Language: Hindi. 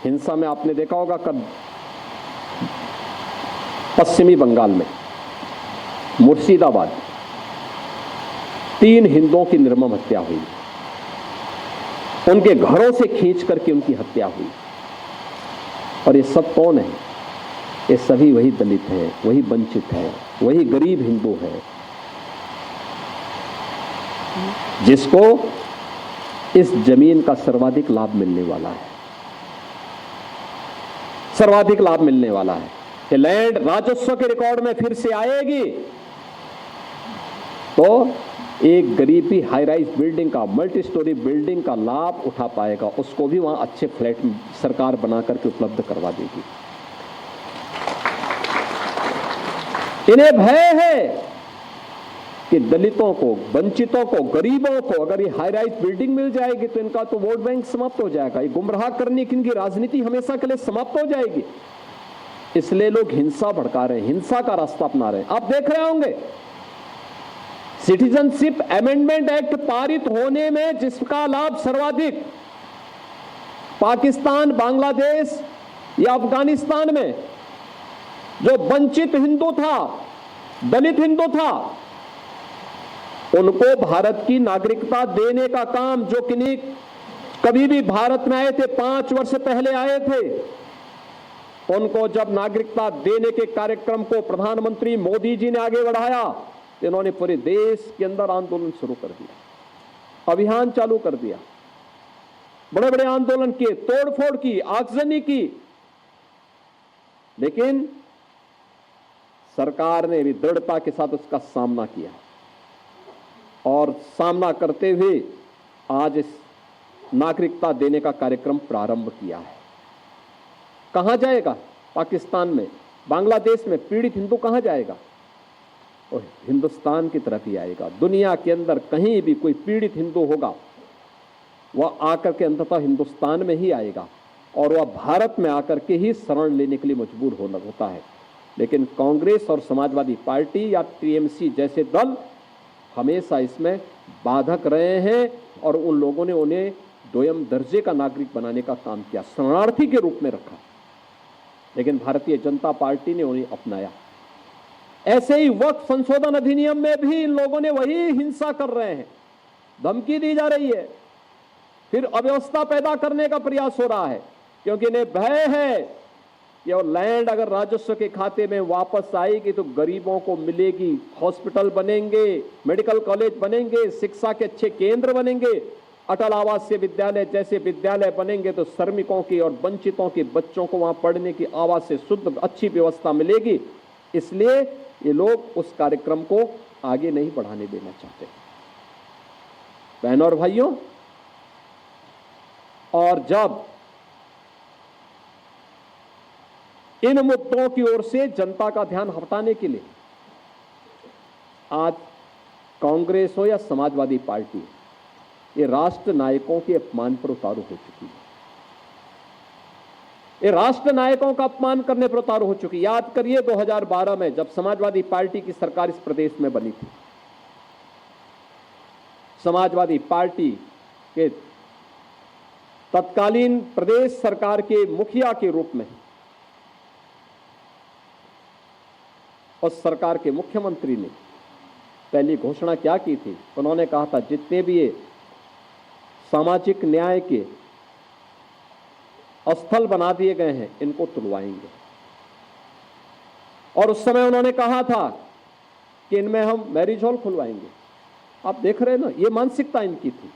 हिंसा में आपने देखा होगा कब पश्चिमी बंगाल में मुर्शिदाबाद 3 हिंदुओं की निर्मम हत्या हुई, उनके घरों से खींच करके उनकी हत्या हुई। और ये सब कौन है? ये सभी वही दलित हैं, वही वंचित हैं, वही गरीब हिंदू हैं जिसको इस जमीन का सर्वाधिक लाभ मिलने वाला है, सर्वाधिक लाभ मिलने वाला है। कि लैंड राजस्व के रिकॉर्ड में फिर से आएगी तो एक गरीब भी हाई राइज बिल्डिंग का, मल्टी स्टोरी बिल्डिंग का लाभ उठा पाएगा, उसको भी वहां अच्छे फ्लैट सरकार बना करके उपलब्ध करवा देगी। इन्हें भय है कि दलितों को, वंचितों को, गरीबों को अगर ये हाई राइज बिल्डिंग मिल जाएगी तो इनका तो वोट बैंक समाप्त हो जाएगा, ये गुमराह करने की इनकी राजनीति हमेशा के लिए समाप्त हो जाएगी। इसलिए लोग हिंसा भड़का रहे हैं, हिंसा का रास्ता अपना रहे हैं। आप देख रहे होंगे सिटीजनशिप अमेंडमेंट एक्ट पारित होने में जिसका लाभ सर्वाधिक पाकिस्तान, बांग्लादेश या अफगानिस्तान में जो वंचित हिंदू था, दलित हिंदू था, उनको भारत की नागरिकता देने का काम, जो किन्हीं कभी भी भारत में आए थे, 5 वर्ष पहले आए थे, उनको जब नागरिकता देने के कार्यक्रम को प्रधानमंत्री मोदी जी ने आगे बढ़ाया, इन्होंने पूरे देश के अंदर आंदोलन शुरू कर दिया, अभियान चालू कर दिया, बड़े बड़े आंदोलन किए, तोड़फोड़ की, आगजनी की। लेकिन सरकार ने भी दृढ़ता के साथ उसका सामना किया और सामना करते हुए आज इस नागरिकता देने का कार्यक्रम प्रारंभ किया है। कहां जाएगा? पाकिस्तान में, बांग्लादेश में पीड़ित हिंदू कहां जाएगा? और हिंदुस्तान की तरफ ही आएगा। दुनिया के अंदर कहीं भी कोई पीड़ित हिंदू होगा, वह आकर के अंततः हिंदुस्तान में ही आएगा और वह भारत में आकर के ही शरण लेने के लिए मजबूर होता है। लेकिन कांग्रेस और समाजवादी पार्टी या टीएमसी जैसे दल हमेशा इसमें बाधक रहे हैं और उन लोगों ने उन्हें दोयम दर्जे का नागरिक बनाने का काम किया, शरणार्थी के रूप में रखा। लेकिन भारतीय जनता पार्टी ने उन्हें अपनाया। ऐसे ही वक्फ संशोधन अधिनियम में भी इन लोगों ने वही हिंसा कर रहे हैं, धमकी दी जा रही है, फिर अव्यवस्था पैदा करने का प्रयास हो रहा है, क्योंकि इन्हें भय है कि वो लैंड अगर राजस्व के खाते में वापस आएगी तो गरीबों को मिलेगी, हॉस्पिटल बनेंगे, मेडिकल कॉलेज बनेंगे, शिक्षा के अच्छे केंद्र बनेंगे, अटल आवासीय विद्यालय जैसे विद्यालय बनेंगे तो श्रमिकों की और वंचितों के बच्चों को वहां पढ़ने की आवाज से शुद्ध अच्छी व्यवस्था मिलेगी। इसलिए ये लोग उस कार्यक्रम को आगे नहीं बढ़ाने देना चाहते। बहनों और भाइयों, और जब इन मुद्दों की ओर से जनता का ध्यान हटाने के लिए आज कांग्रेस हो या समाजवादी पार्टी, ये राष्ट्र नायकों के अपमान पर उतारू हो चुकी है। ये राष्ट्र नायकों का अपमान करने पर उतारू हो चुकी। याद करिए 2012 में जब समाजवादी पार्टी की सरकार इस प्रदेश में बनी थी, समाजवादी पार्टी के तत्कालीन प्रदेश सरकार के मुखिया के रूप में उस सरकार के मुख्यमंत्री ने पहली घोषणा क्या की थी? उन्होंने कहा था जितने भी ये सामाजिक न्याय के स्थल बना दिए गए हैं इनको तुड़वाएंगे। और उस समय उन्होंने कहा था कि इनमें हम मैरिज हॉल खुलवाएंगे। आप देख रहे हैं ना, ये मानसिकता इनकी थी।